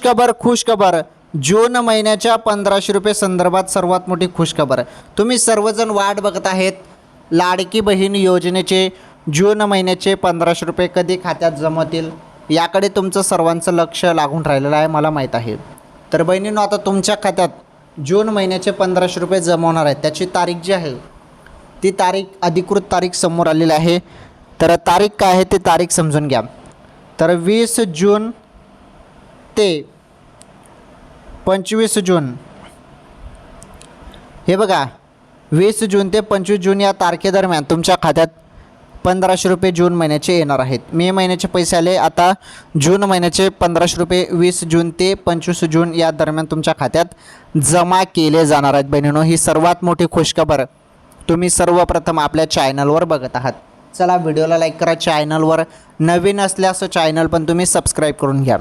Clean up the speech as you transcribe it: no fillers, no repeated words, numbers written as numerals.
खुशखबर जून महिन्याच्या 1500 रुपये संदर्भात सर्वात मोठी खुशखबर. तुम्ही सर्वजण वाट बघत आहेत लाडकी बहीण योजनेचे जून महिन्याचे 1500 रुपये कधी खात्यात जमतील याकडे तुमचं सर्वांचं लक्ष लागून राहिलेलं आहे, मला माहीत आहे. तर बहिणींनो, आता तुमच्या खात्यात जून महिन्याचे 1500 रुपये जमवणार आहेत. त्याची तारीख जी आहे ती तारीख, अधिकृत तारीख समोर आलेली आहे. तर तारीख काय आहे ते तारीख समजून घ्या. तर 20 जून ते 25 जून, हे बघा, 20 जून ते 25 जून या तारखेदरम्यान तुमच्या खात्यात 1500 रुपये जून महिन्याचे येणार आहेत. मे महिन्याचे पैसे आले, आता जून महिन्याचे 1500 रुपये 20 जून ते 25 जून या दरम्यान तुमच्या खात्यात जमा केले जाणार आहेत. बहिणींनो, ही सर्वात मोठी खुशखबर तुम्ही सर्वप्रथम आपल्या चॅनलवर बघत आहात. चला, व्हिडिओला लाईक करा. चॅनलवर नवीन असल्यास चॅनल पण तुम्ही सबस्क्राईब करून घ्या.